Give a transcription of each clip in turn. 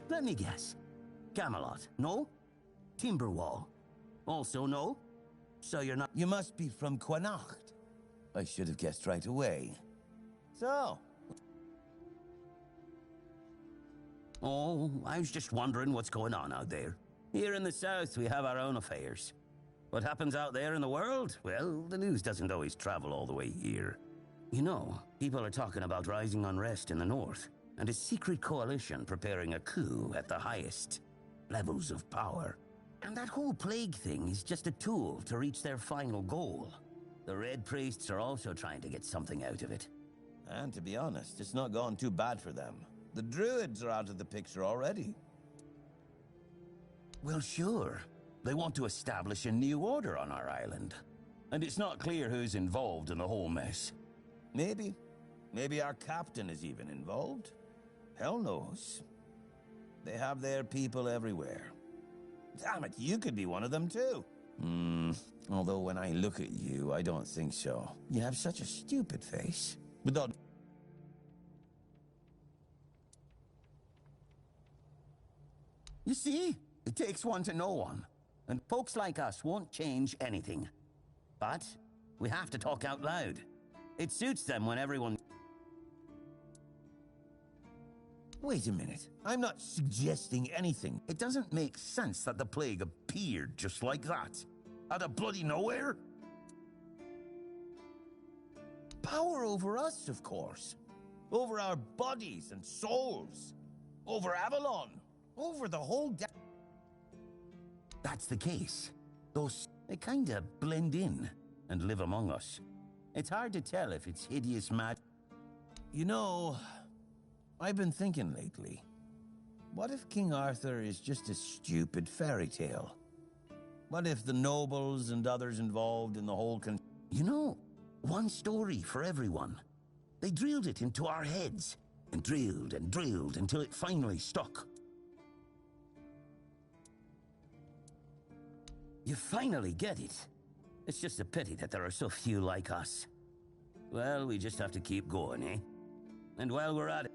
Let me guess. Camelot, no? Timberwall, also no? So you're not— You must be from Connacht. I should have guessed right away. So... Oh, I was just wondering what's going on out there. Here in the south, we have our own affairs. What happens out there in the world? Well, the news doesn't always travel all the way here. You know, people are talking about rising unrest in the north, and a secret coalition preparing a coup at the highest levels of power. And that whole plague thing is just a tool to reach their final goal. The Red Priests are also trying to get something out of it. And to be honest, it's not gone too bad for them. The Druids are out of the picture already. Well, sure. They want to establish a new order on our island. And it's not clear who's involved in the whole mess. Maybe. Maybe our captain is even involved. Hell knows. They have their people everywhere. Damn it, you could be one of them too. Although when I look at you, I don't think so. You have such a stupid face. Without... You see? It takes one to know one. And folks like us won't change anything. But we have to talk out loud. It suits them when everyone... Wait a minute. I'm not suggesting anything. It doesn't make sense that the plague appeared just like that. Out of bloody nowhere. Power over us, of course. Over our bodies and souls. Over Avalon. Over the whole... That's the case. They kinda blend in and live among us. It's hard to tell if it's hideous mad... You know, I've been thinking lately. What if King Arthur is just a stupid fairy tale? What if the nobles and others involved in the whole You know, one story for everyone. They drilled it into our heads, and drilled until it finally stuck. You finally get it. It's just a pity that there are so few like us. Well, we just have to keep going, eh? And while we're at it...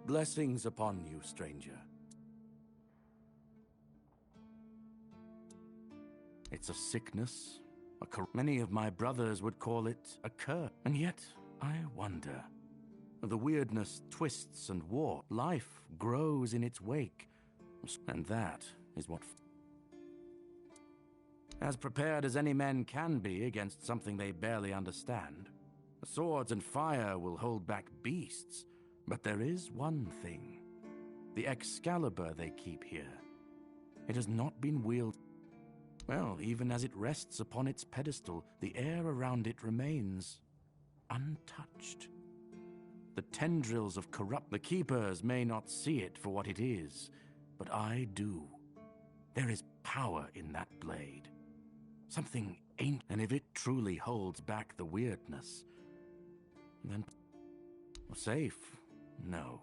Blessings upon you, stranger. It's a sickness. Many of my brothers would call it a curse. And yet, I wonder. The weirdness twists and warps. Life grows in its wake. And that is what... As prepared as any men can be against something they barely understand. Swords and fire will hold back beasts. But there is one thing. The Excalibur they keep here. It has not been wielded. Well, even as it rests upon its pedestal, the air around it remains untouched. The tendrils of corrupt... The keepers may not see it for what it is, but I do. There is power in that blade. Something ancient. And if it truly holds back the weirdness, then... Safe? No.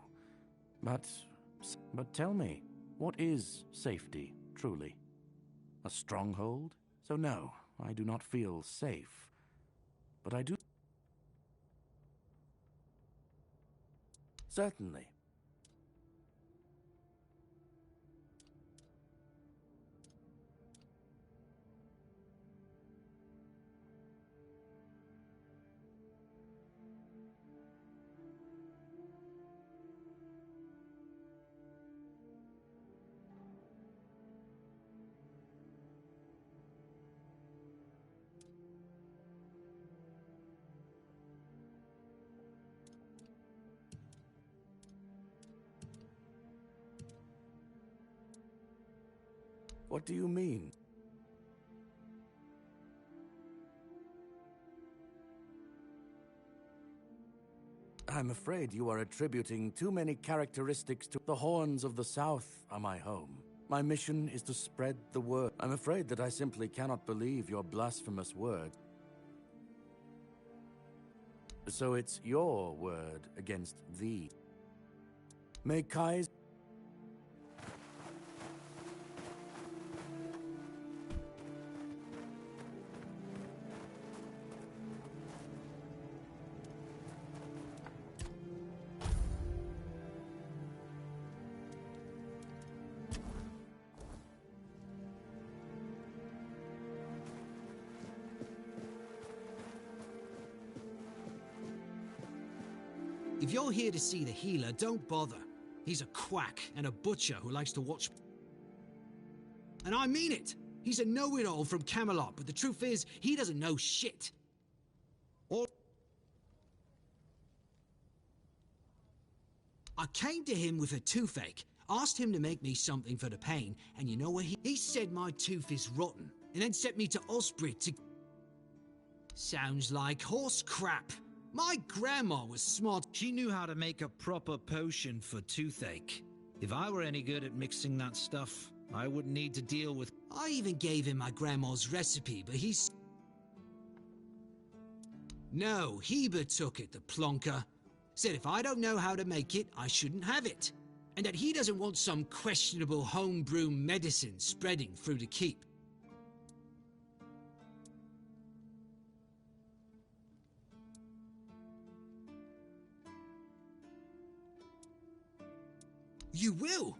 But tell me, what is safety, truly? A stronghold? So no, I do not feel safe. But I do... Certainly. What do you mean? I'm afraid you are attributing too many characteristics to the Horns of the South are my home. My mission is to spread the word. I'm afraid that I simply cannot believe your blasphemous word. So it's your word against thee. May Kai's... If you're here to see the healer, don't bother. He's a quack and a butcher who likes to watch... And I mean it! He's a know-it-all from Camelot, but the truth is, he doesn't know shit. Or... I came to him with a toothache, asked him to make me something for the pain, and you know what he said my tooth is rotten, and then sent me to Osprey to... Sounds like horse crap. My grandma was smart. She knew how to make a proper potion for toothache. If I were any good at mixing that stuff, I wouldn't need to deal with... I even gave him my grandma's recipe, but he's... No, Heber took it, the plonker. Said if I don't know how to make it, I shouldn't have it. And that he doesn't want some questionable homebrew medicine spreading through the keep. You will?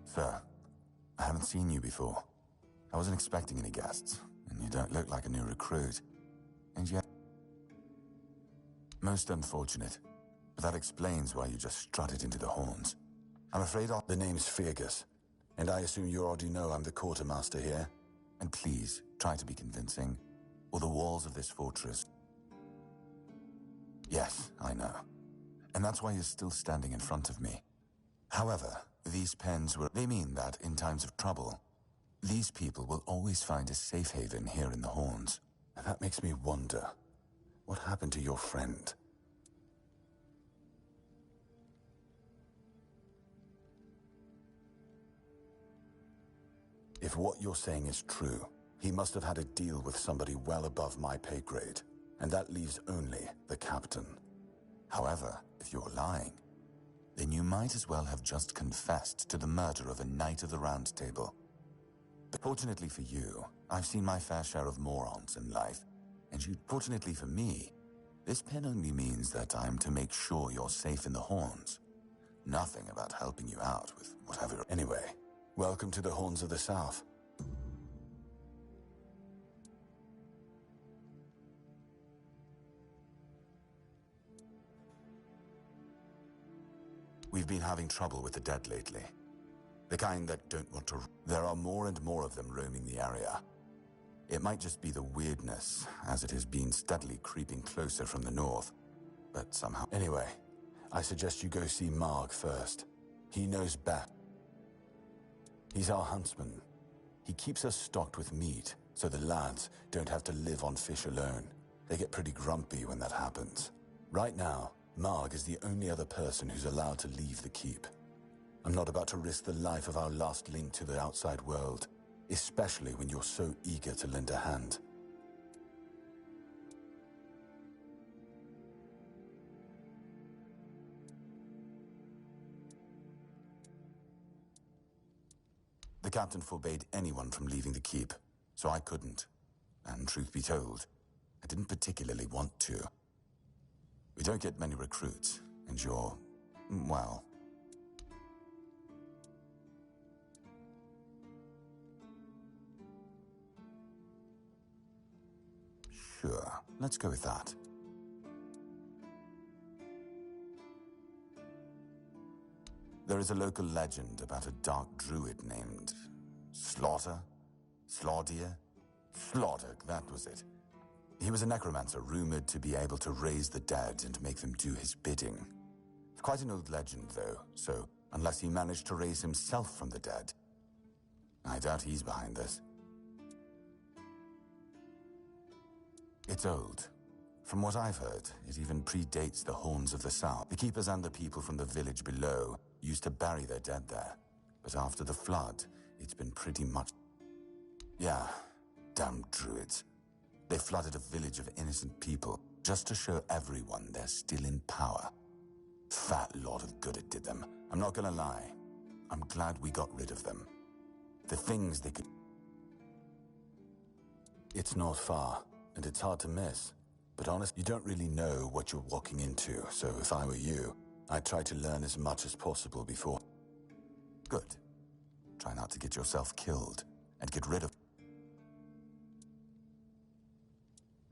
Sir, I haven't seen you before. I wasn't expecting any guests, and you don't look like a new recruit. And yet... Most unfortunate, but that explains why you just strutted into the Horns. I'm afraid the name's Fergus, and I assume you already know I'm the quartermaster here. And please, try to be convincing, or the walls of this fortress... Yes, I know. And that's why you're still standing in front of me. However, these pens were... They mean that in times of trouble, these people will always find a safe haven here in the Horns. And that makes me wonder, what happened to your friend? If what you're saying is true, he must have had a deal with somebody well above my pay grade, and that leaves only the captain. However, if you're lying, then you might as well have just confessed to the murder of a Knight of the Round Table. But fortunately for you, I've seen my fair share of morons in life, and fortunately for me, this pen only means that I'm to make sure you're safe in the Horns. Nothing about helping you out with whatever. Anyway, welcome to the Horns of the South. We've been having trouble with the dead lately. The kind that don't want to... There are more and more of them roaming the area. It might just be the weirdness, as it has been steadily creeping closer from the north. But somehow... Anyway, I suggest you go see Marg first. He knows best. He's our huntsman. He keeps us stocked with meat, so the lads don't have to live on fish alone. They get pretty grumpy when that happens. Right now, Marg is the only other person who's allowed to leave the keep. I'm not about to risk the life of our last link to the outside world, especially when you're so eager to lend a hand. The captain forbade anyone from leaving the keep, so I couldn't. And truth be told, I didn't particularly want to. We don't get many recruits, and you're... well... Sure, let's go with that. There is a local legend about a dark druid named Slaughter? Slaughter, that was it. He was a necromancer rumored to be able to raise the dead and make them do his bidding. Quite an old legend, though, so unless he managed to raise himself from the dead, I doubt he's behind this. It's old. From what I've heard, it even predates the Horns of the South. The keepers and the people from the village below used to bury their dead there. But after the flood, it's been pretty much... Yeah, damn druids. They flooded a village of innocent people just to show everyone they're still in power. Fat lot of good it did them. I'm not gonna lie. I'm glad we got rid of them. The things they could... It's not far, and it's hard to miss. But honestly, you don't really know what you're walking into, so if I were you, I'd try to learn as much as possible before... Good. Try not to get yourself killed, and get rid of...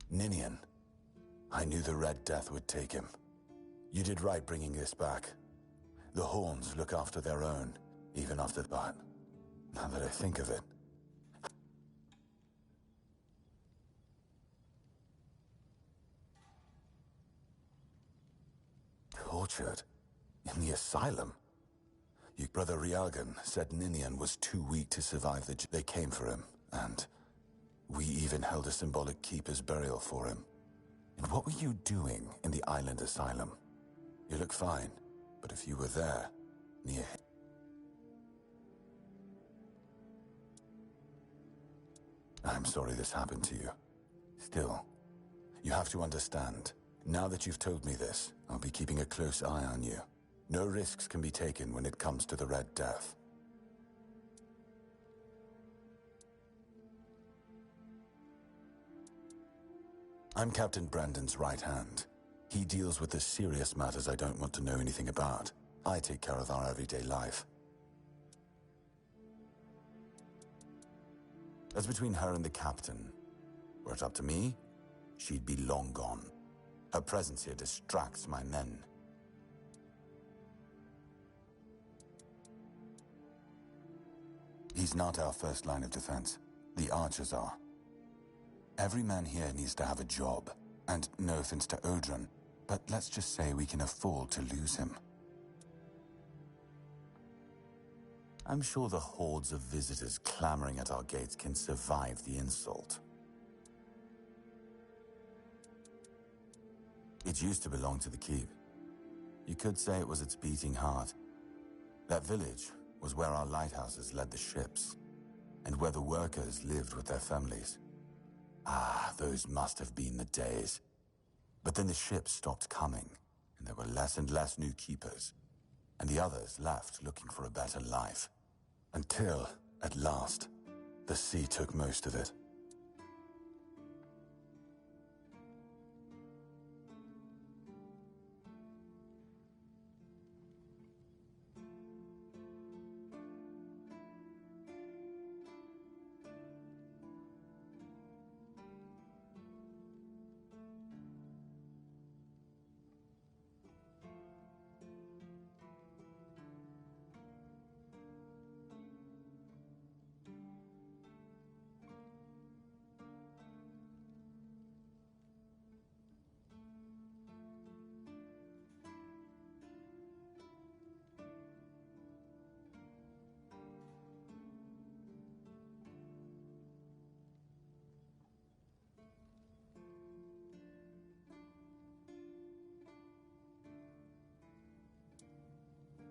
Ninian. I knew the Red Death would take him. You did right bringing this back. The Horns look after their own, even after that. Now that I think of it... Tortured? In the asylum? Your brother Riagan said Ninian was too weak to survive they came for him, and... we even held a symbolic keeper's burial for him. And what were you doing in the island asylum? You look fine, but if you were there, near... I'm sorry this happened to you. Still, you have to understand. Now that you've told me this, I'll be keeping a close eye on you. No risks can be taken when it comes to the Red Death. I'm Captain Brandon's right hand. He deals with the serious matters I don't want to know anything about. I take care of our everyday life. As between her and the captain, were it up to me, she'd be long gone. Her presence here distracts my men. He's not our first line of defense. The archers are. Every man here needs to have a job. And no offense to Odrin, but let's just say we can afford to lose him. I'm sure the hordes of visitors clamoring at our gates can survive the insult. It used to belong to the keep. You could say it was its beating heart. That village was where our lighthouses led the ships, and where the workers lived with their families. Ah, those must have been the days. But then the ships stopped coming, and there were less and less new keepers, and the others left looking for a better life. Until, at last, the sea took most of it.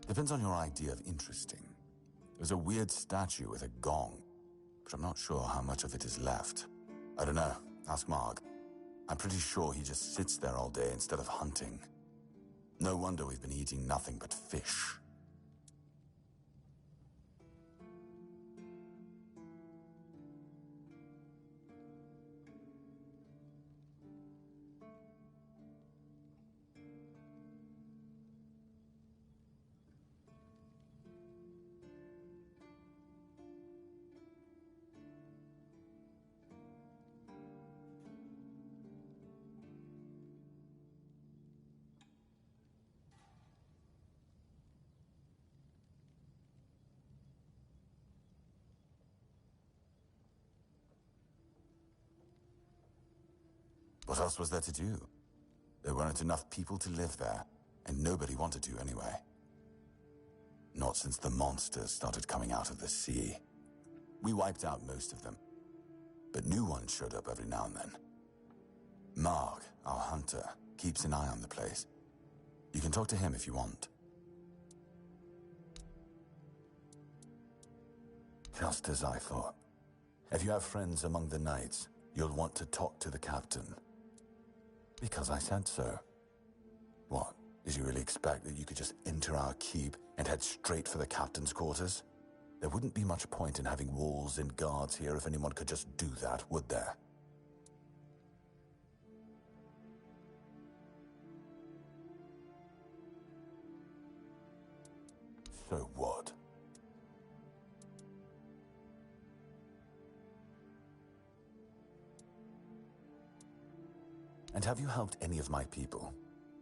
Depends on your idea of interesting. There's a weird statue with a gong, but I'm not sure how much of it is left. I don't know. Ask Marg. I'm pretty sure he just sits there all day instead of hunting. No wonder we've been eating nothing but fish. What else was there to do? There weren't enough people to live there, and nobody wanted to anyway. Not since the monsters started coming out of the sea. We wiped out most of them, but new ones showed up every now and then. Mark, our hunter, keeps an eye on the place. You can talk to him if you want. Just as I thought. If you have friends among the knights, you'll want to talk to the captain. Because I said so. What? Did you really expect that you could just enter our keep and head straight for the captain's quarters? There wouldn't be much point in having walls and guards here if anyone could just do that, would there? So what? And have you helped any of my people?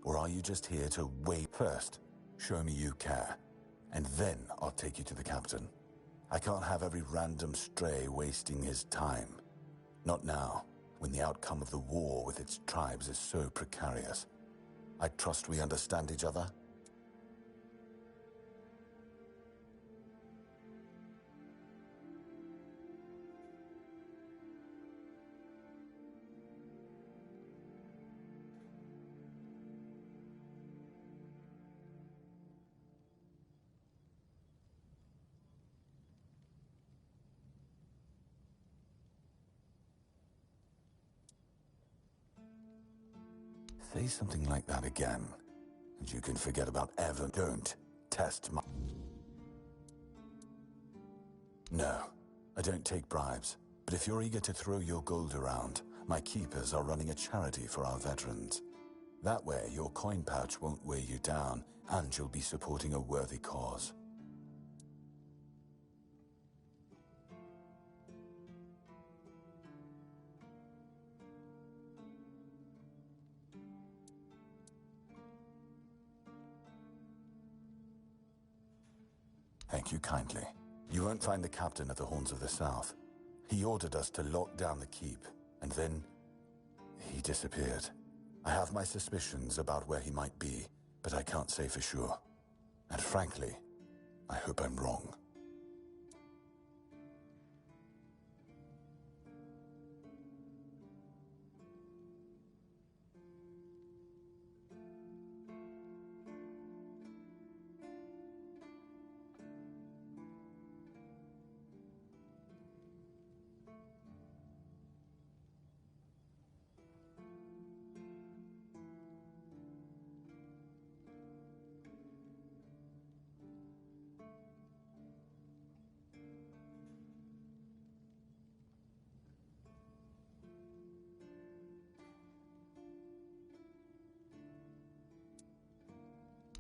Or are you just here to wait first? Show me you care, and then I'll take you to the captain. I can't have every random stray wasting his time. Not now, when the outcome of the war with its tribes is so precarious. I trust we understand each other? Say something like that again, and you can forget about Avalon. Don't test my... No, I don't take bribes, but if you're eager to throw your gold around, my keepers are running a charity for our veterans. That way, your coin pouch won't weigh you down, and you'll be supporting a worthy cause. Thank you kindly. You won't find the captain at the Horns of the South. He ordered us to lock down the keep, and then he disappeared. I have my suspicions about where he might be, but I can't say for sure. And frankly, I hope I'm wrong.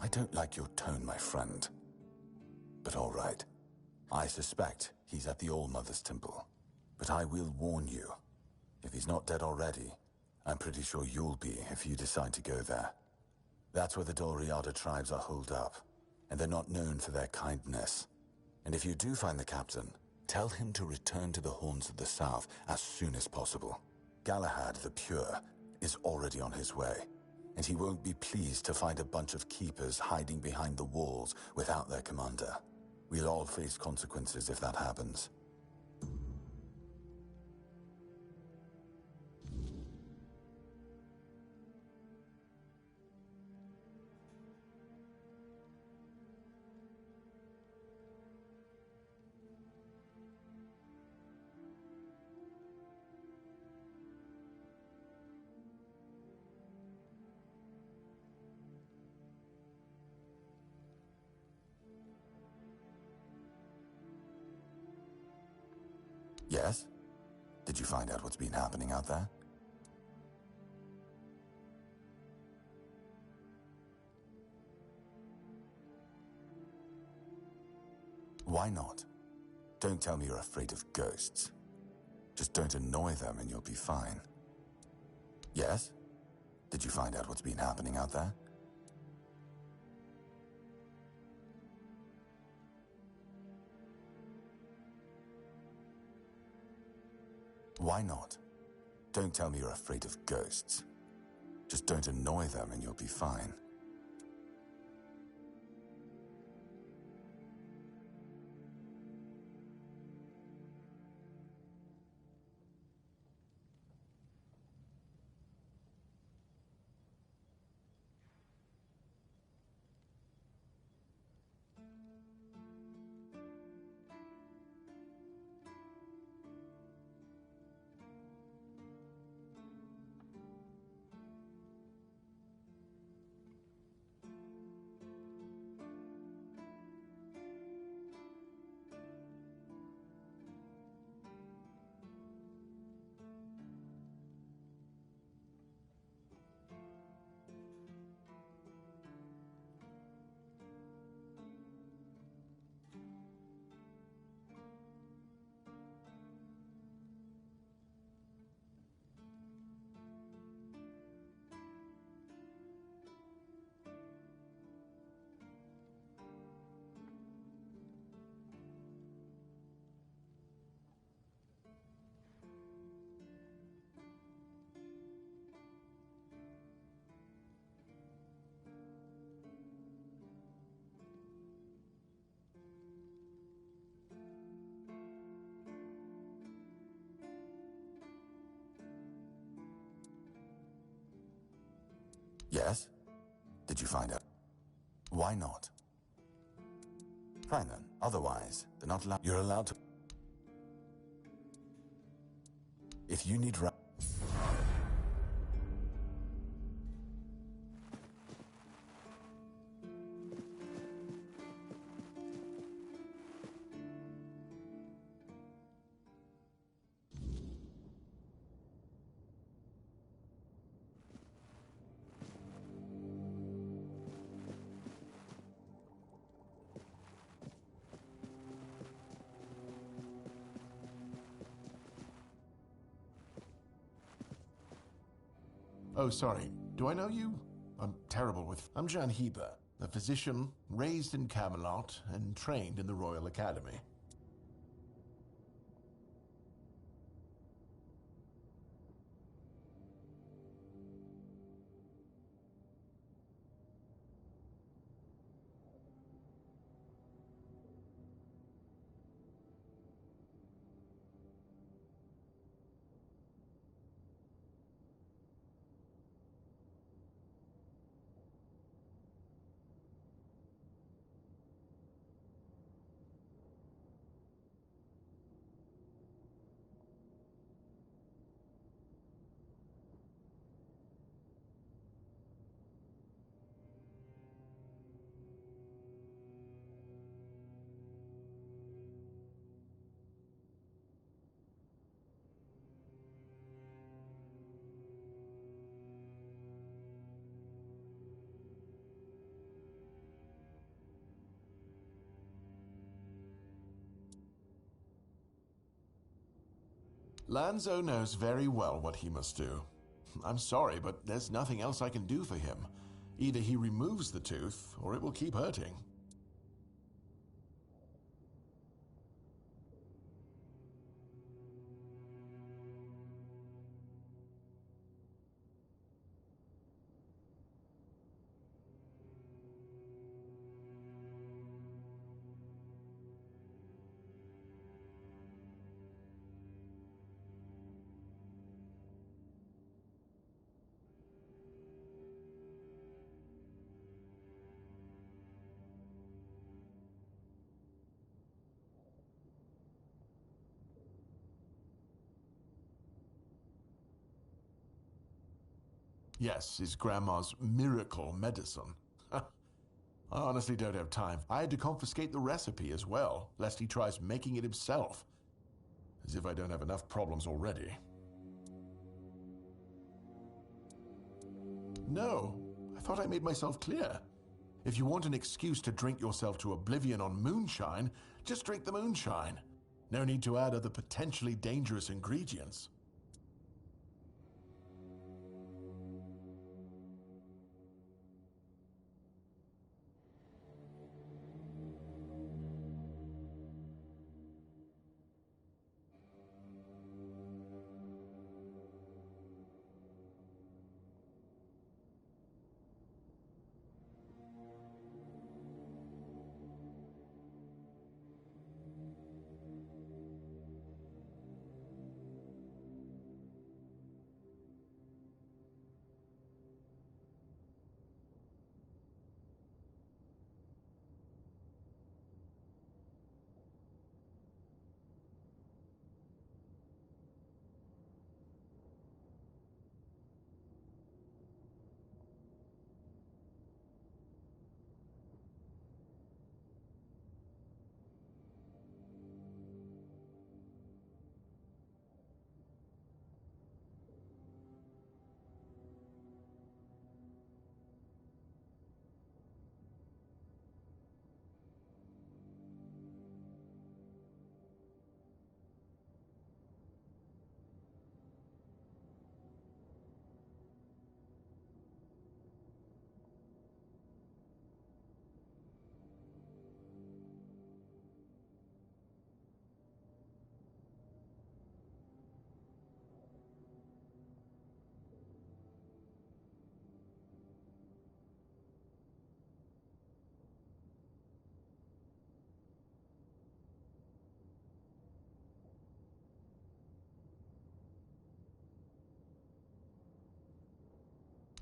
I don't like your tone, my friend. But all right. I suspect he's at the All-Mother's Temple. But I will warn you. If he's not dead already, I'm pretty sure you'll be if you decide to go there. That's where the Doriada tribes are holed up, and they're not known for their kindness. And if you do find the captain, tell him to return to the Horns of the South as soon as possible. Galahad the Pure is already on his way. And he won't be pleased to find a bunch of keepers hiding behind the walls without their commander. We'll all face consequences if that happens. Yes? Did you find out what's been happening out there? Why not? Don't tell me you're afraid of ghosts. Just don't annoy them and you'll be fine. Yes? Did you find out what's been happening out there? Why not? Don't tell me you're afraid of ghosts. Just don't annoy them and you'll be fine. Yes? Did you find out? Why not? Fine then. Otherwise, they're not allowed. You're allowed to. If you need Oh, sorry. Do I know you? I'm terrible with... I'm Jan Heber, a physician raised in Camelot and trained in the Royal Academy. Lanzo knows very well what he must do. I'm sorry, but there's nothing else I can do for him. Either he removes the tooth, or it will keep hurting. Yes, his grandma's miracle medicine. I honestly don't have time. I had to confiscate the recipe as well, lest he tries making it himself. As if I don't have enough problems already. No, I thought I made myself clear. If you want an excuse to drink yourself to oblivion on moonshine, just drink the moonshine. No need to add other potentially dangerous ingredients.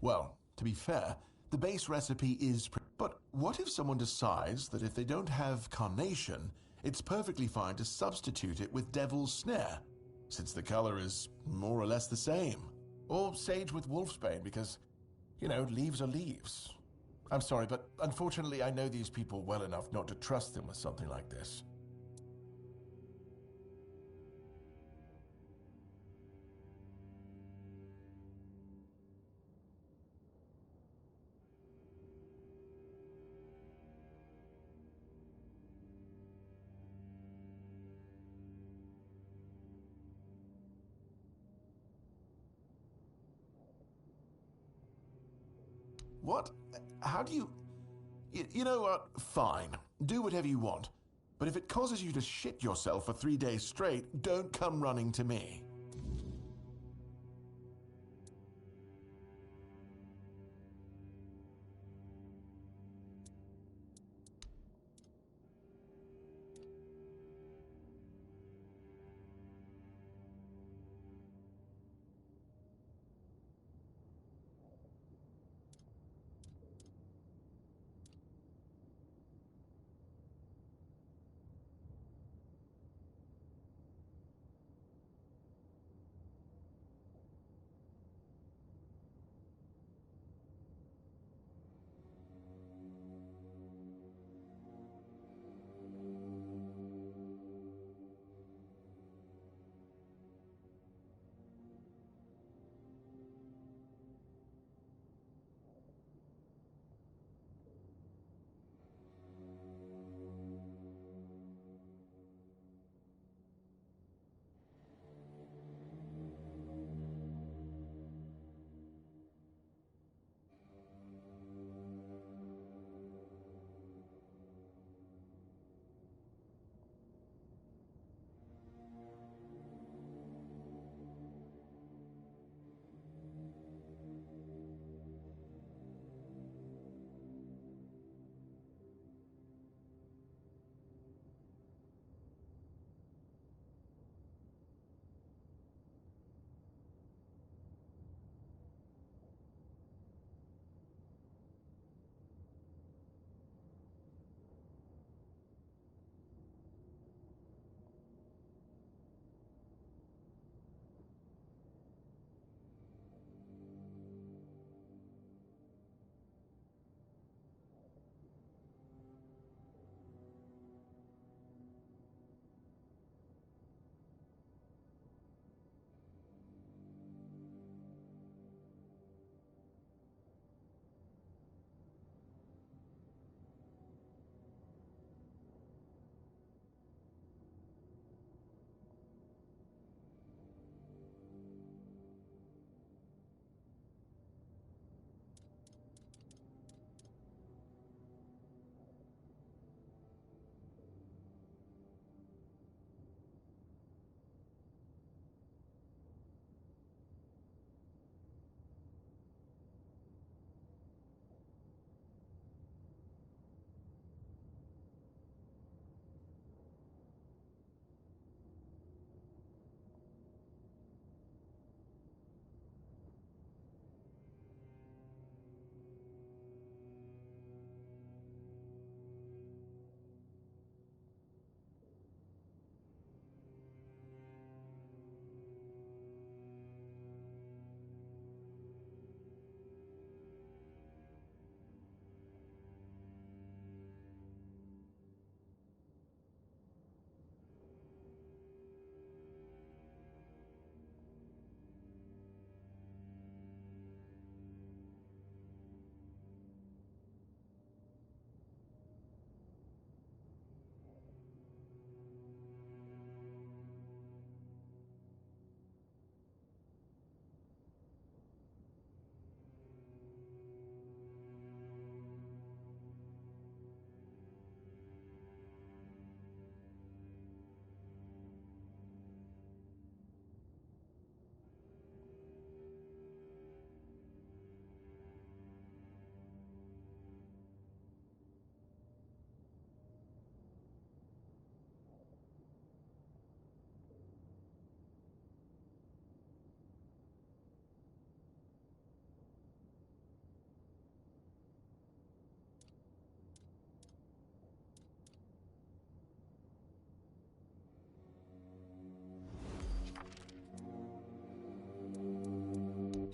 Well, to be fair, the base recipe is... But what if someone decides that if they don't have carnation, it's perfectly fine to substitute it with devil's snare, since the color is more or less the same? Or sage with wolfsbane, because, you know, leaves are leaves. I'm sorry, but unfortunately I know these people well enough not to trust them with something like this. What? How do you... You know what? Fine. Do whatever you want. But if it causes you to shit yourself for 3 days straight, don't come running to me.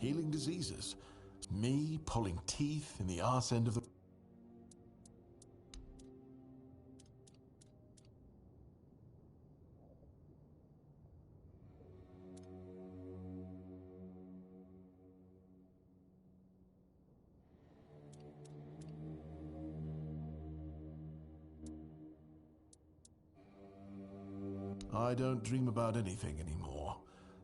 healing diseases. Me pulling teeth in the arse end of the... I don't dream about anything anymore.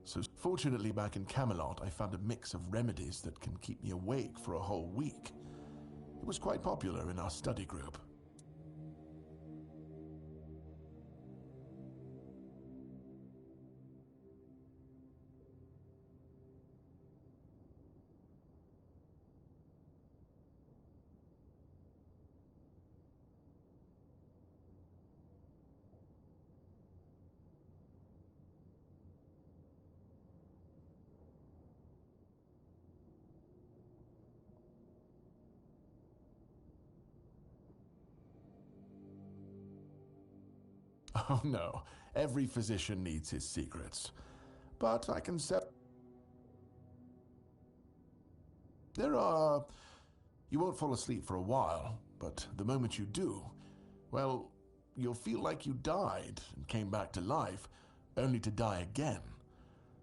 So fortunately back in Camelot, I found a mix of remedies that can keep me awake for a whole week. It was quite popular in our study group. Oh no, every physician needs his secrets. But I can set... You won't fall asleep for a while, but the moment you do, well, you'll feel like you died and came back to life, only to die again.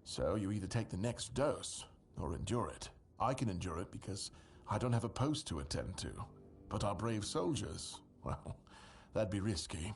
So you either take the next dose, or endure it. I can endure it because I don't have a post to attend to. But our brave soldiers, well, that'd be risky.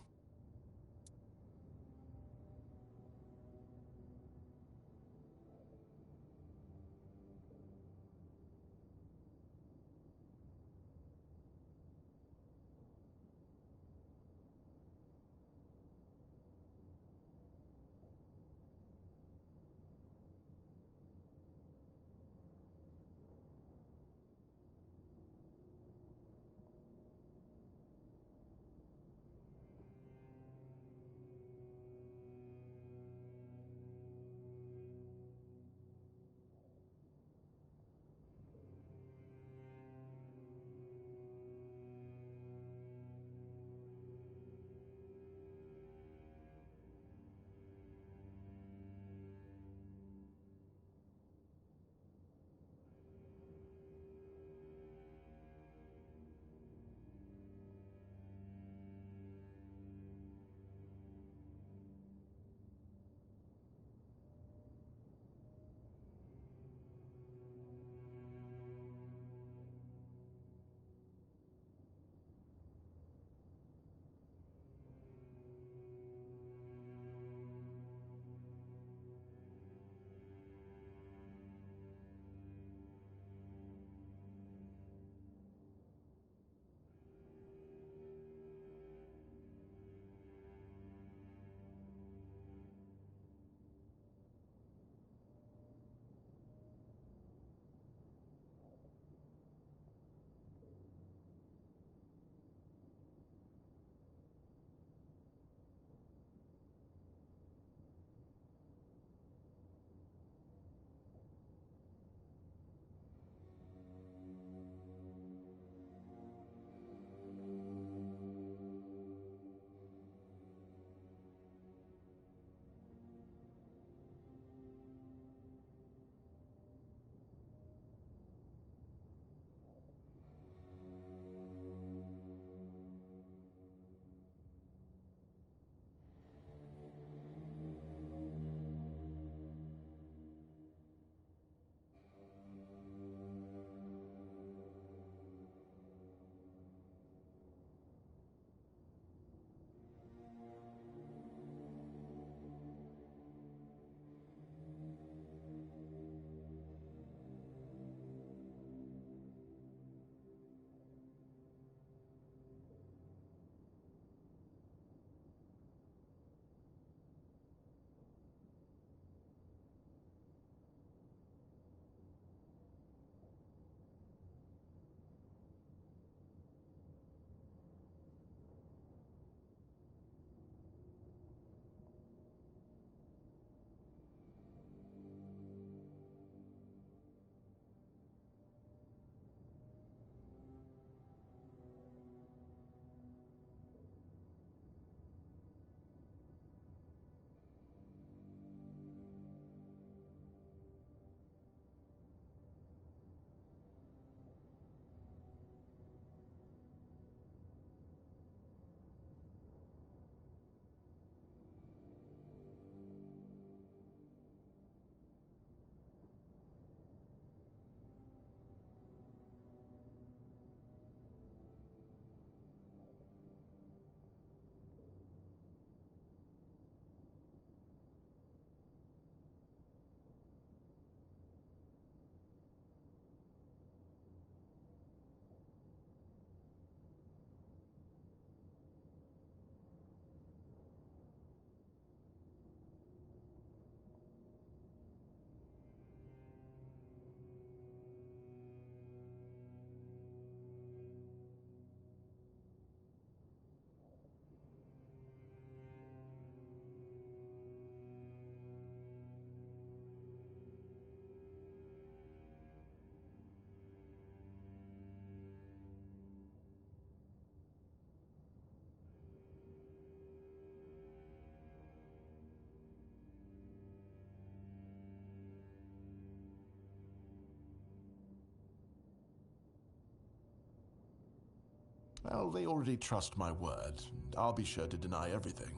Well, they already trust my word, and I'll be sure to deny everything.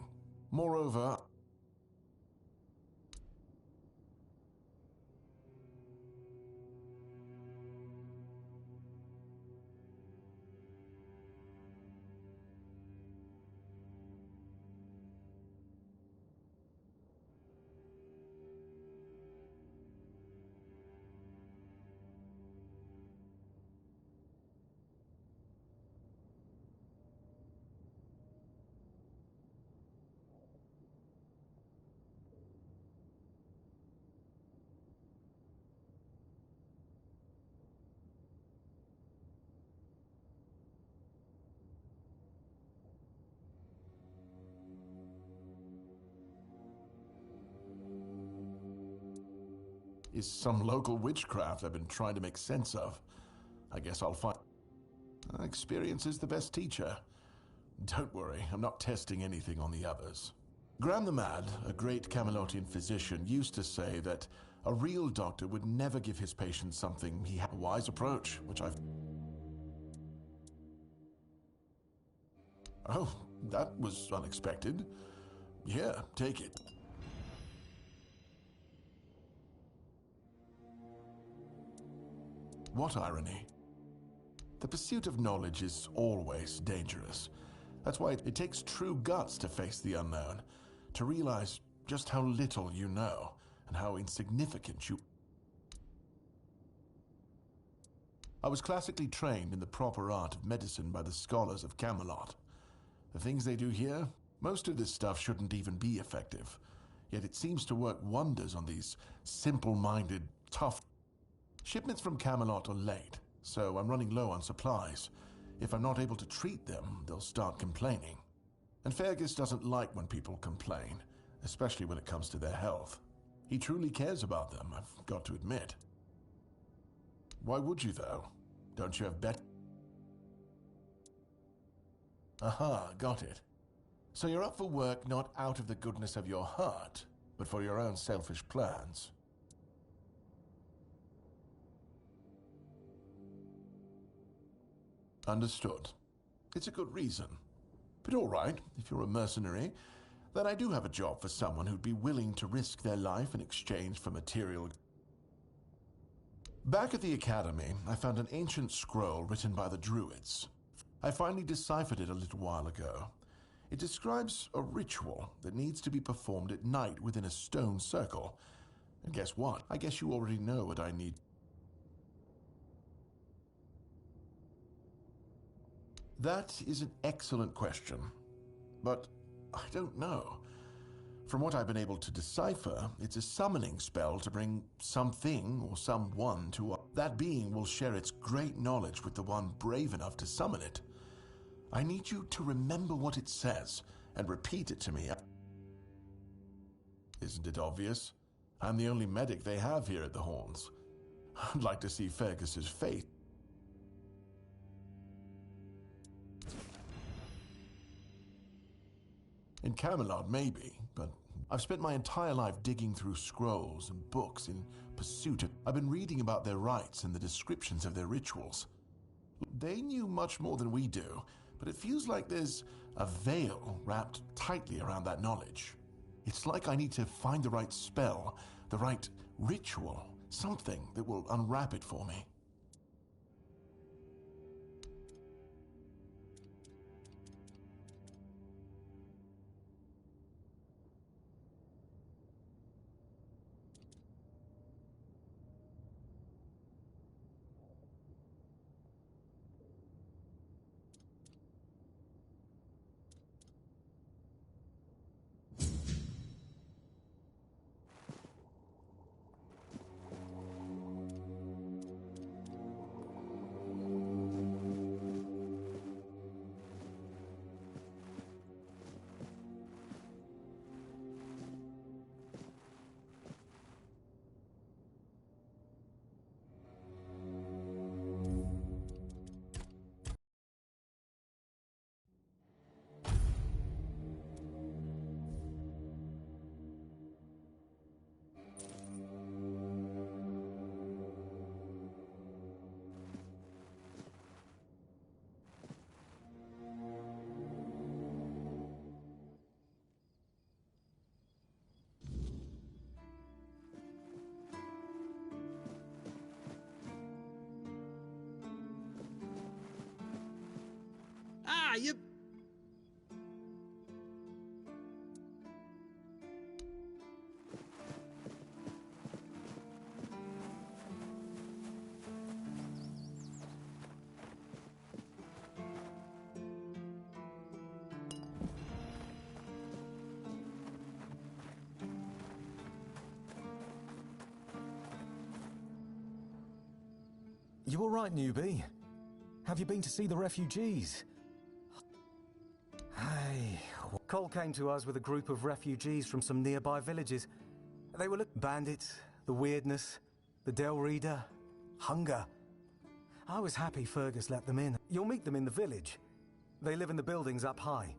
Moreover, is some local witchcraft I've been trying to make sense of. I guess I'll find... Experience is the best teacher. Don't worry, I'm not testing anything on the others. Graham the Mad, a great Camelotian physician, used to say that a real doctor would never give his patients something he had. A wise approach, which I've... Oh, that was unexpected. Yeah, take it. What irony. The pursuit of knowledge is always dangerous. That's why it takes true guts to face the unknown, to realize just how little you know, and how insignificant you... I was classically trained in the proper art of medicine by the scholars of Camelot. The things they do here, most of this stuff shouldn't even be effective. Yet it seems to work wonders on these simple-minded, tough... Shipments from Camelot are late, so I'm running low on supplies. If I'm not able to treat them, they'll start complaining. And Fergus doesn't like when people complain, especially when it comes to their health. He truly cares about them, I've got to admit. Why would you, though? Don't you have bet... Aha, got it. So you're up for work not out of the goodness of your heart, but for your own selfish plans. Understood. It's a good reason. But all right, if you're a mercenary, then I do have a job for someone who'd be willing to risk their life in exchange for material. Back at the academy, I found an ancient scroll written by the Druids. I finally deciphered it a little while ago. It describes a ritual that needs to be performed at night within a stone circle. And guess what? I guess you already know what I need. That is an excellent question, but I don't know. From what I've been able to decipher, it's a summoning spell to bring something or someone to... That being will share its great knowledge with the one brave enough to summon it. I need you to remember what it says and repeat it to me. Isn't it obvious? I'm the only medic they have here at the Horns. I'd like to see Fergus's face. In Camelot, maybe, but I've spent my entire life digging through scrolls and books in pursuit of... I've been reading about their rites and the descriptions of their rituals. They knew much more than we do, but it feels like there's a veil wrapped tightly around that knowledge. It's like I need to find the right spell, the right ritual, something that will unwrap it for me. You all right, newbie? Have you been to see the refugees? Hey, Cole came to us with a group of refugees from some nearby villages. They were bandits, the weirdness, the Del Reader, hunger. I was happy Fergus let them in. You'll meet them in the village. They live in the buildings up high.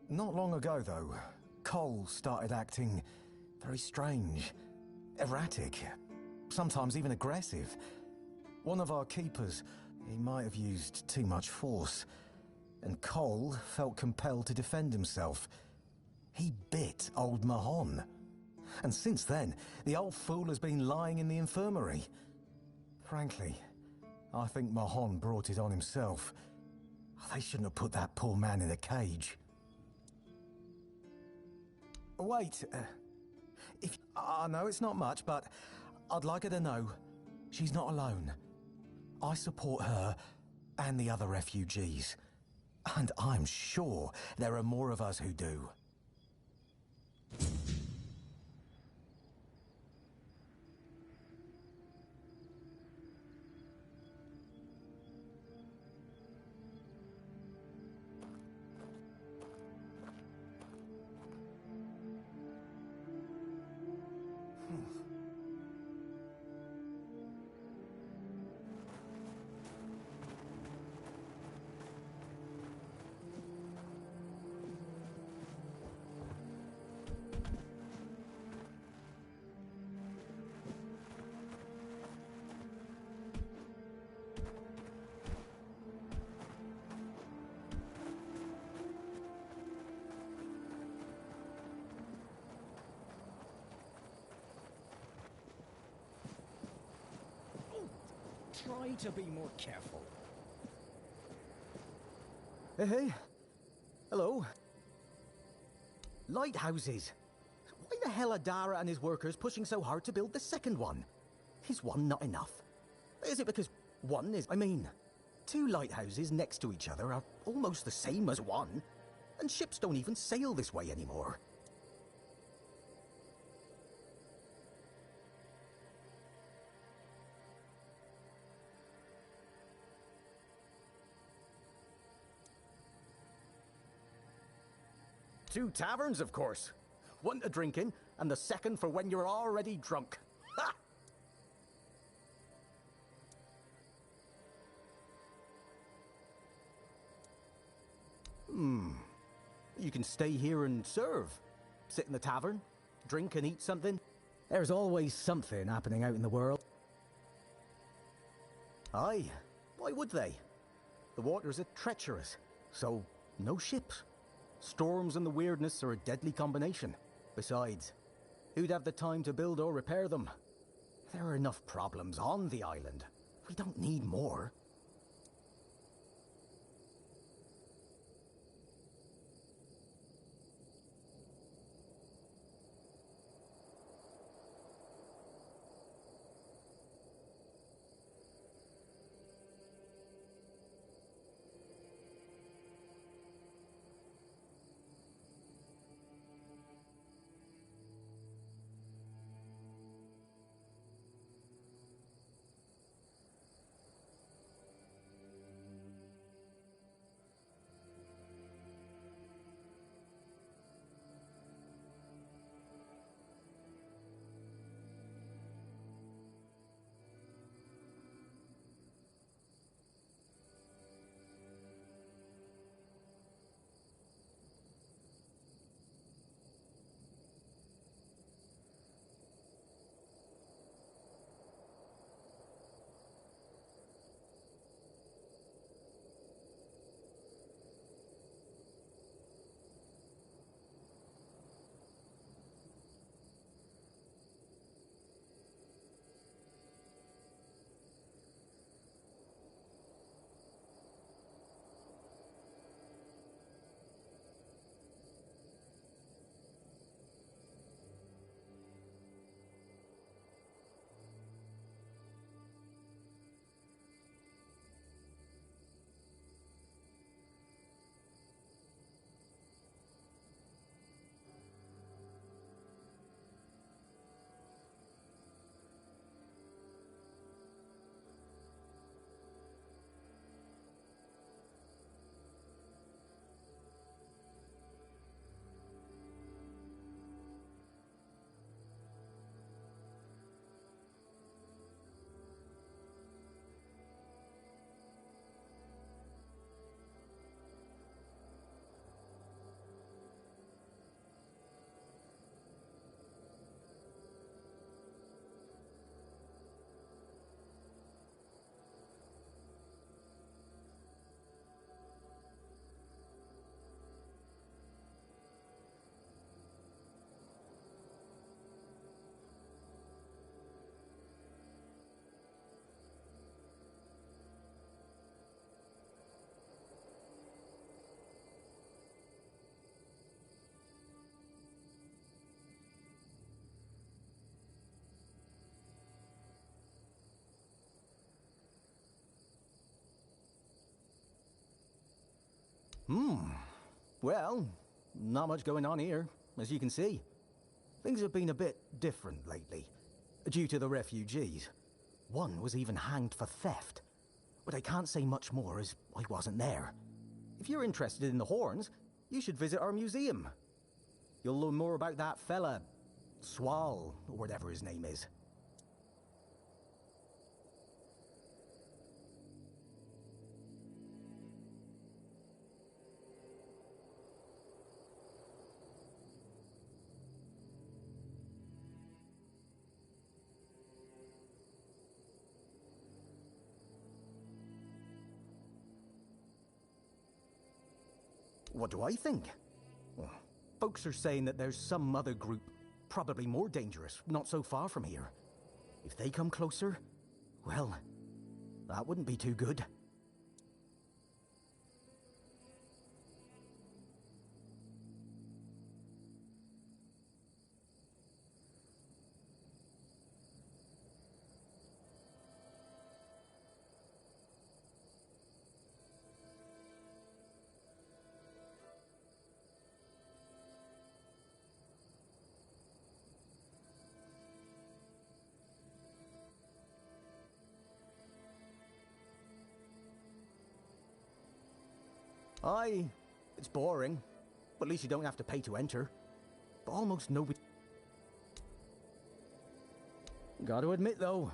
Not long ago, though, Cole started acting very strange, erratic, sometimes even aggressive. One of our keepers, he might have used too much force, and Cole felt compelled to defend himself. He bit old Mahon. And since then, the old fool has been lying in the infirmary. Frankly, I think Mahon brought it on himself. They shouldn't have put that poor man in a cage. Wait, I know it's not much, but I'd like her to know she's not alone. I support her and the other refugees. And I'm sure there are more of us who do. Try to be more careful. Hey. Hello. Lighthouses. Why the hell are Dara and his workers pushing so hard to build the second one? Is one not enough? Is it because one is... I mean, two lighthouses next to each other are almost the same as one, and ships don't even sail this way anymore. Two taverns, of course. One to drink in, and the second for when you're already drunk. Ha! You can stay here and serve. Sit in the tavern, drink and eat something. There's always something happening out in the world. Aye, why would they? The waters are treacherous, so no ships. Storms and the weirdness are a deadly combination. Besides, who'd have the time to build or repair them? There are enough problems on the island. We don't need more. Well, not much going on here, as you can see. Things have been a bit different lately, due to the refugees. One was even hanged for theft. But I can't say much more as I wasn't there. If you're interested in the horns, you should visit our museum. You'll learn more about that fella, Swal, or whatever his name is. What do I think? Well, folks are saying that there's some other group, probably more dangerous, not so far from here. If they come closer, well, that wouldn't be too good. Aye, it's boring, but at least you don't have to pay to enter. But almost nobody... Gotta admit, though...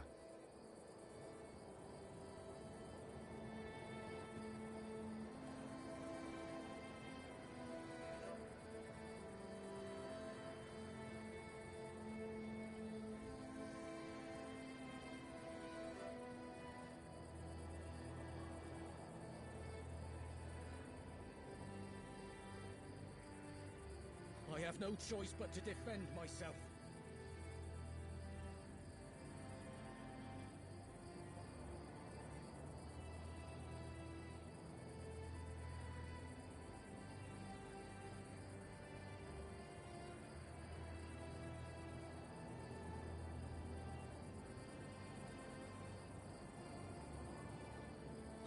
I have no choice but to defend myself.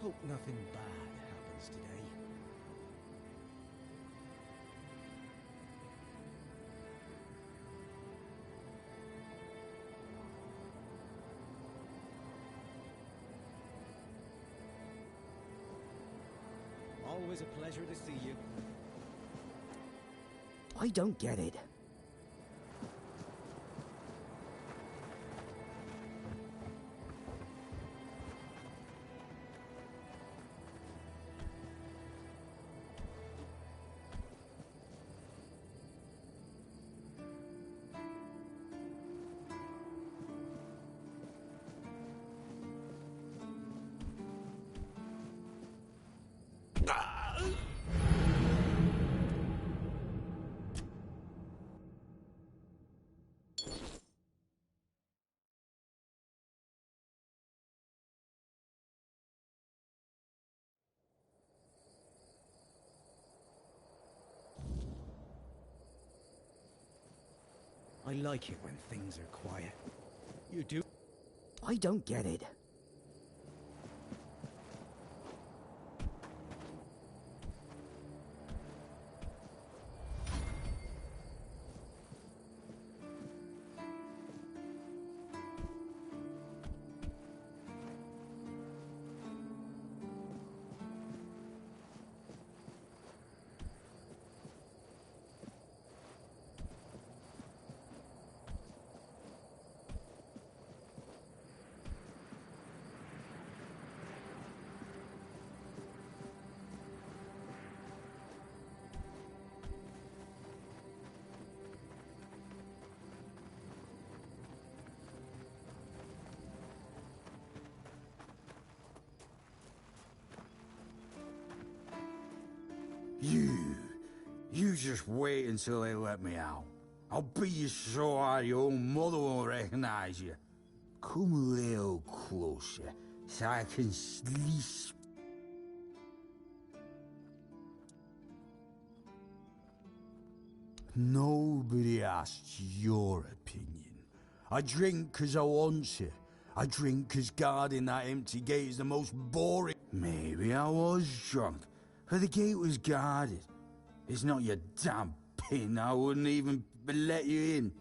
Hope nothing bad happens today. Always a pleasure to see you. I don't get it. I like it when things are quiet. You do? I don't get it. You just wait until they let me out. I'll beat you so hard your own mother won't recognize you. Come a little closer so I can sleep. Nobody asked your opinion. I drink 'cause I want to. I drink 'cause guarding that empty gate is the most boring. Maybe I was drunk. The gate was guarded. It's not your damn pin. I wouldn't even let you in.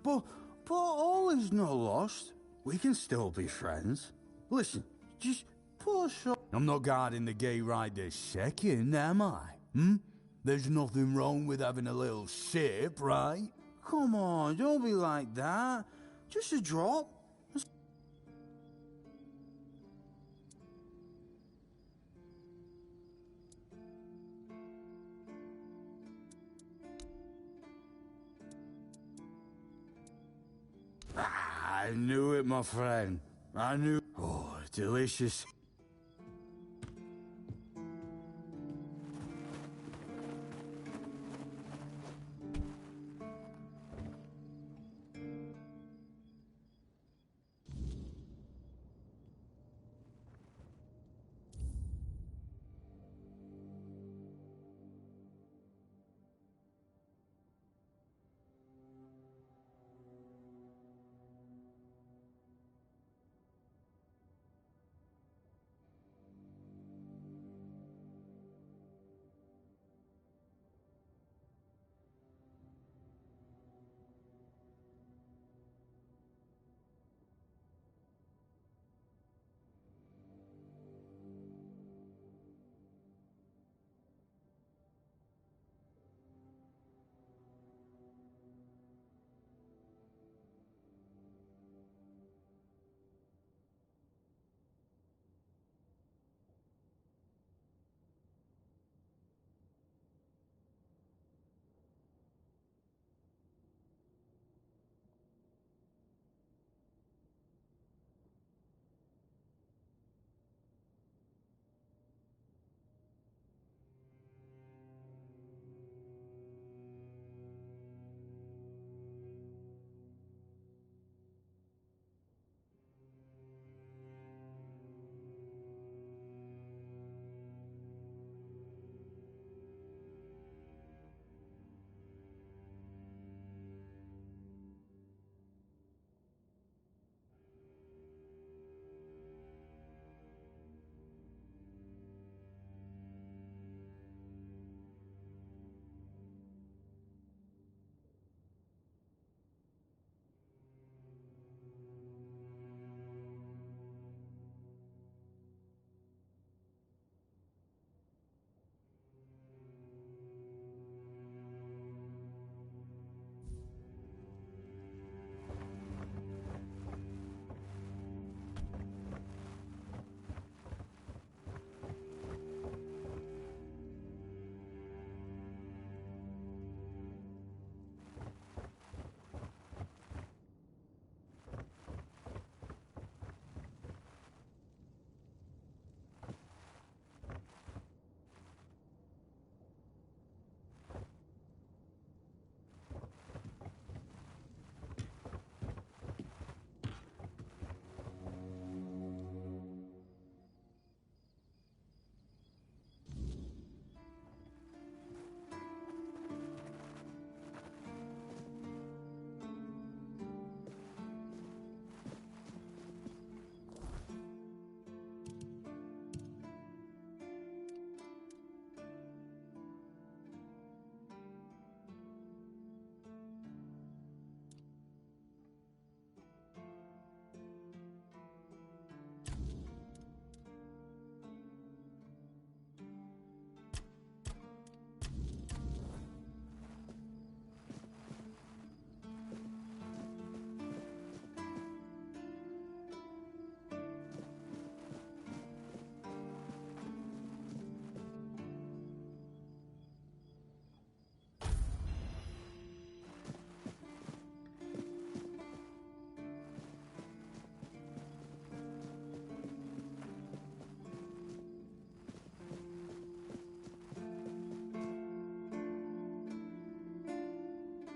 But all is not lost. We can still be friends. Listen, just push up. I'm not guarding the gate right this second, am I? There's nothing wrong with having a little sip, right? Come on, don't be like that. Just a drop. I knew it, my friend. I knew. Oh, delicious.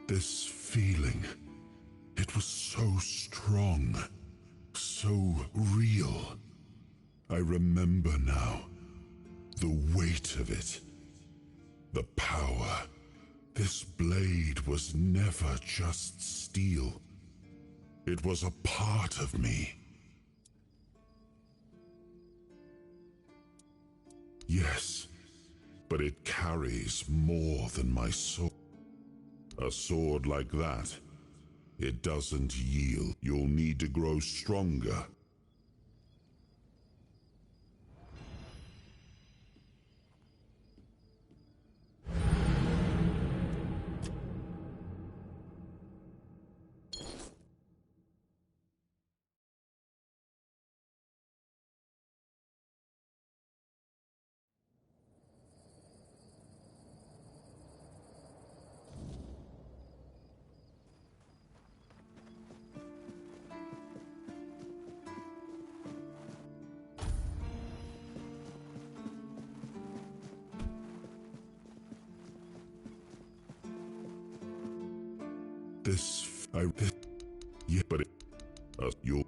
This feeling, it was so strong, so real. I remember now, the weight of it, the power. This blade was never just steel. It was a part of me. Yes, but it carries more than my sword. A sword like that, it doesn't yield. You'll need to grow stronger. Yeah, but you'll.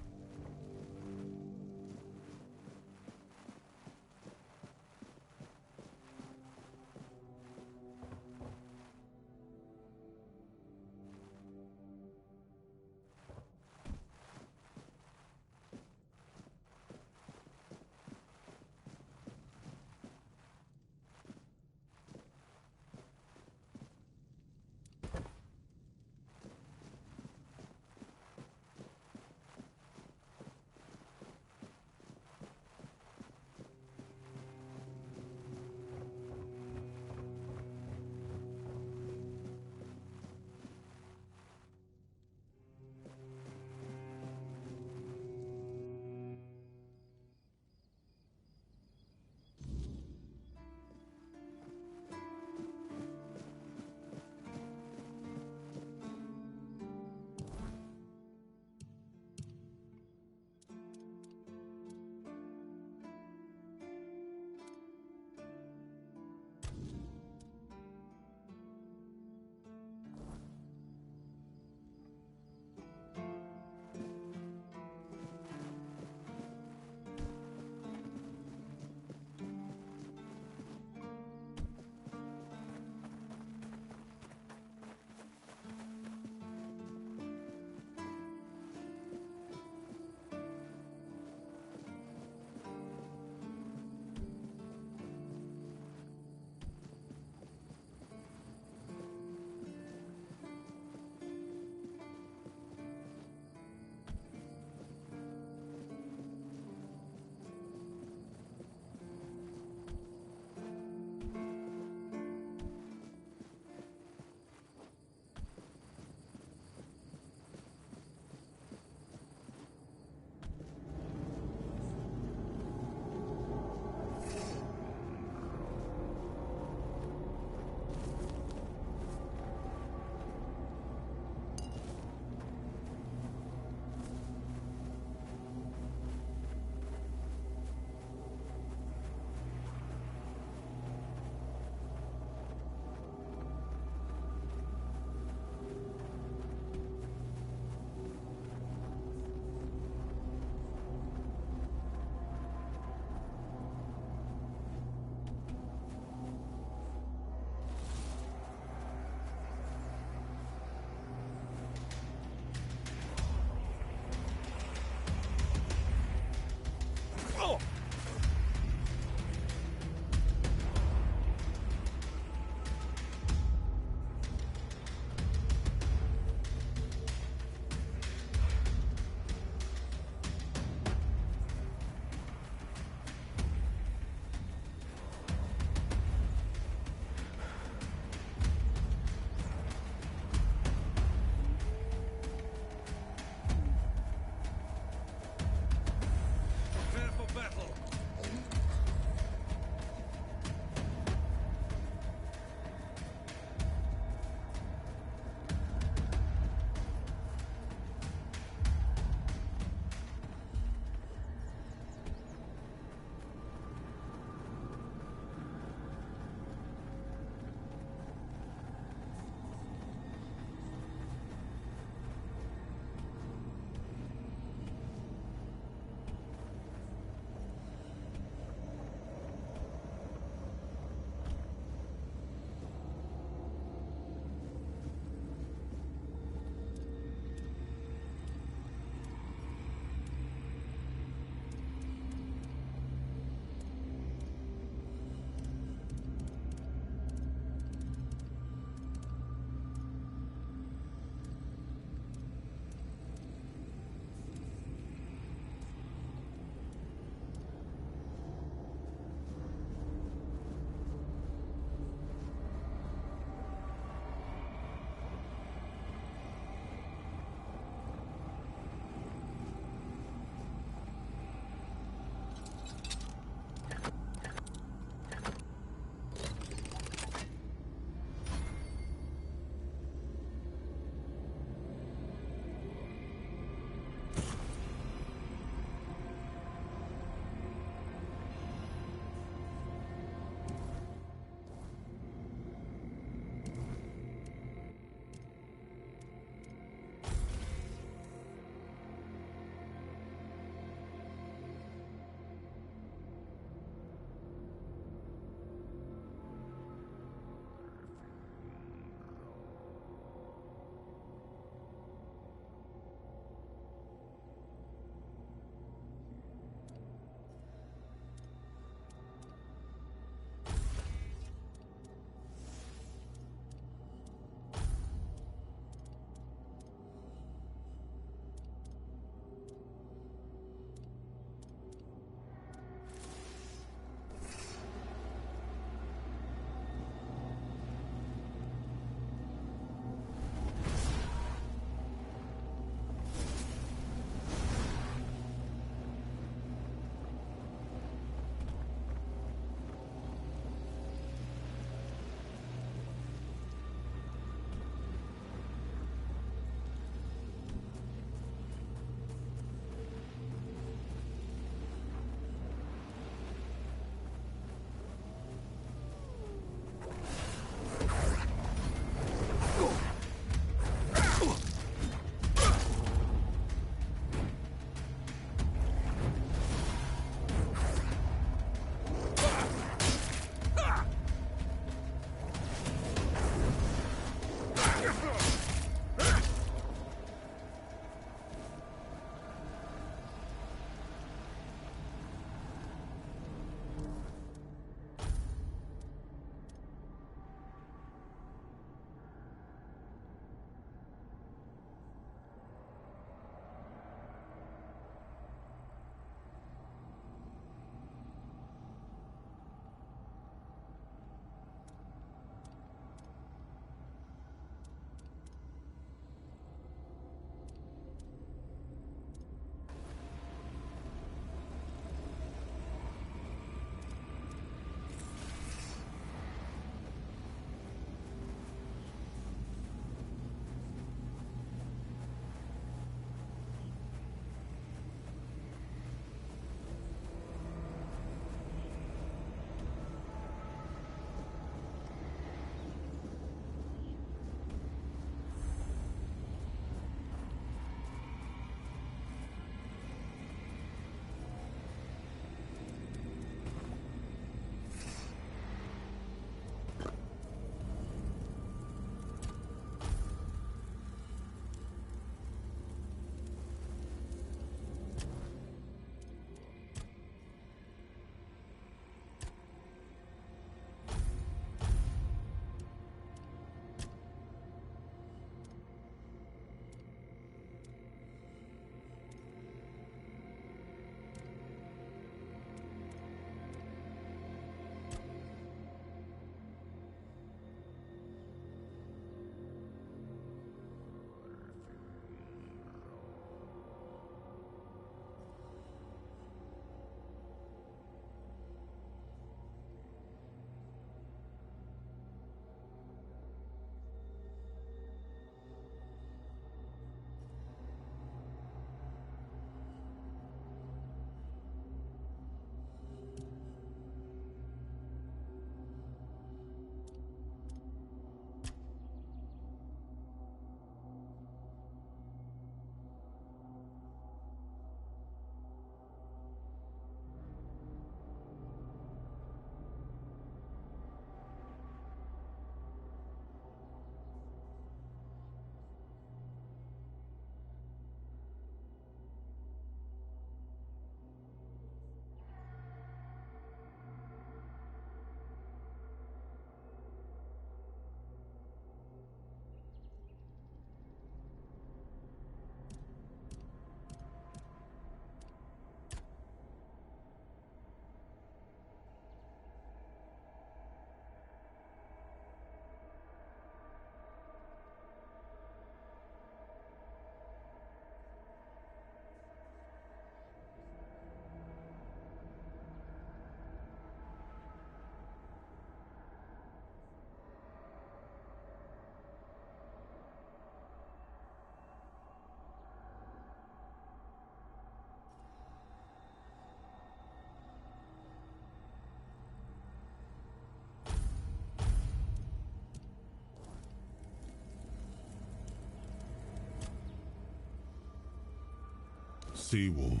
seawall.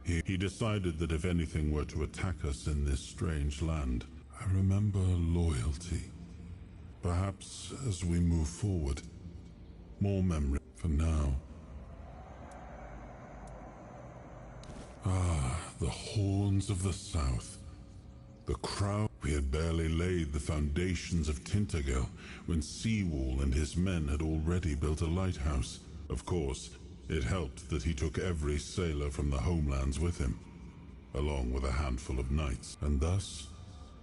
He decided that if anything were to attack us in this strange land, I remember loyalty. Perhaps as we move forward, more memory. For now. Ah, the horns of the south. The crowd. We had barely laid the foundations of Tainted when Seawall and his men had already built a lighthouse. Of course, it helped that he took every sailor from the homelands with him, along with a handful of knights, and thus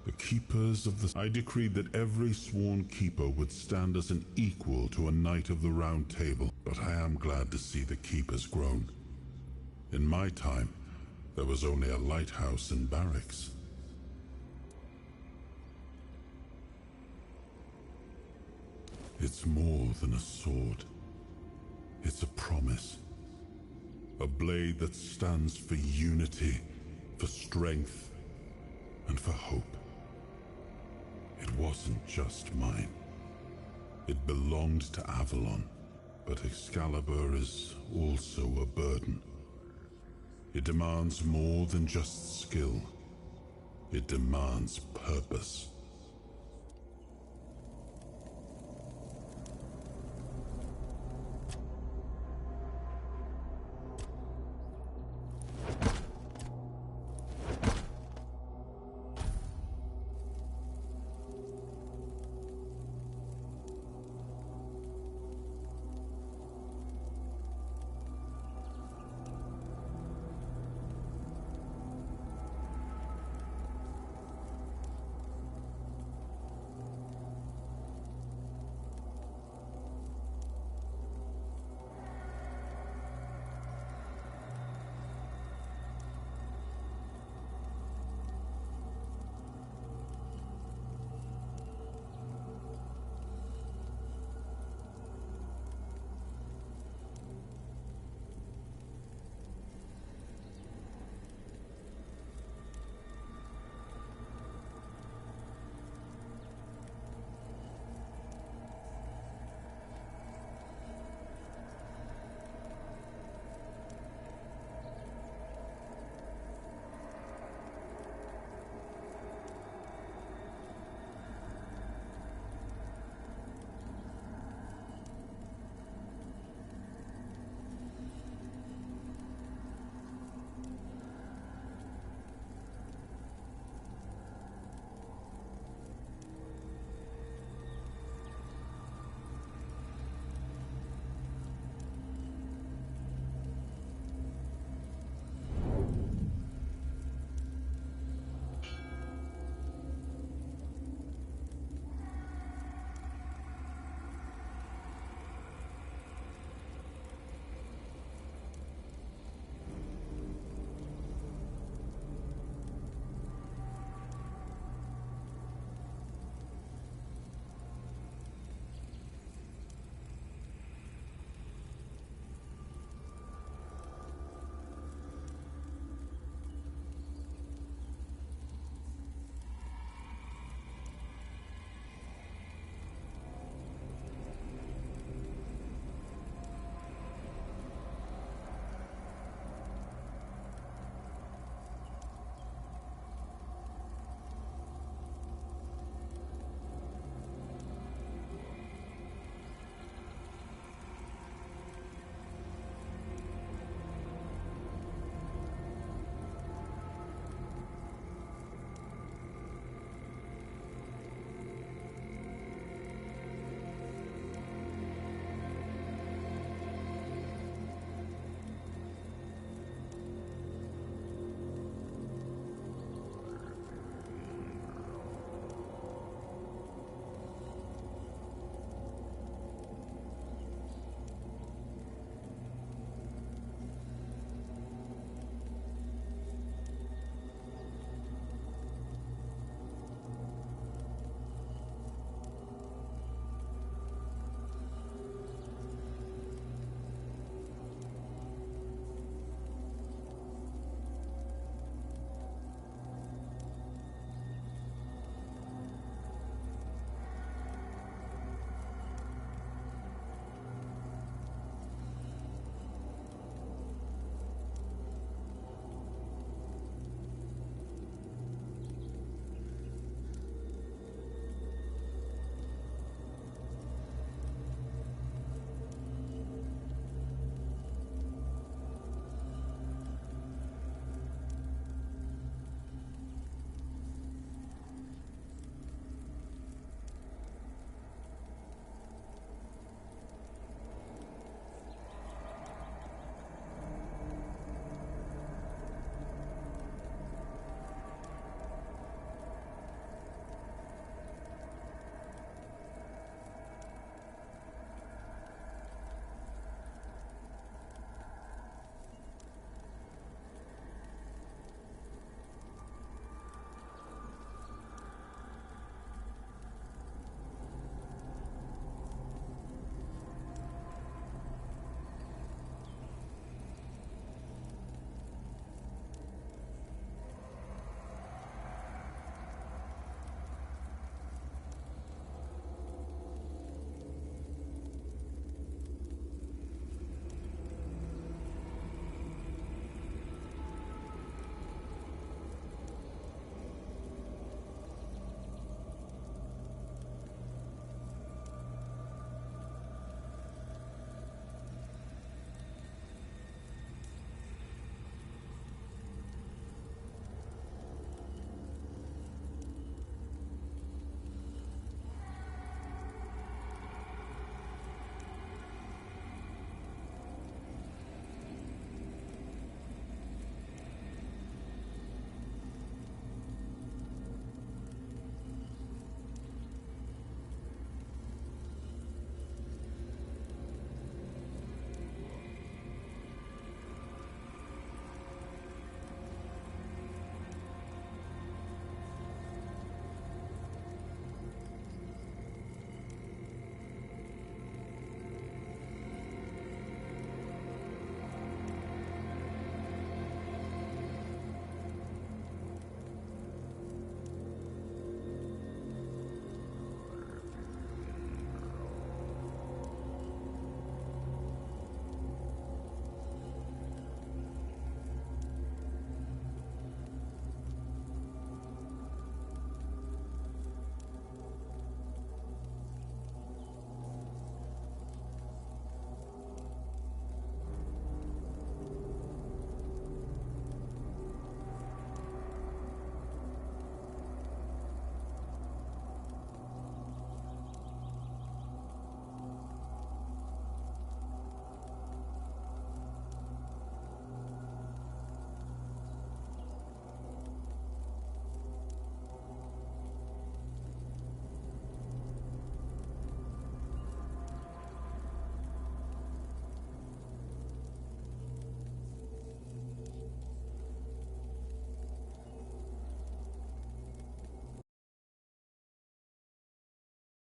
the keepers of the... I decreed that every sworn keeper would stand as an equal to a knight of the Round Table, but I am glad to see the keepers grown. In my time, there was only a lighthouse and barracks. It's more than a sword. It's a promise. A blade that stands for unity, for strength, and for hope. It wasn't just mine. It belonged to Avalon, but Excalibur is also a burden. It demands more than just skill. It demands purpose.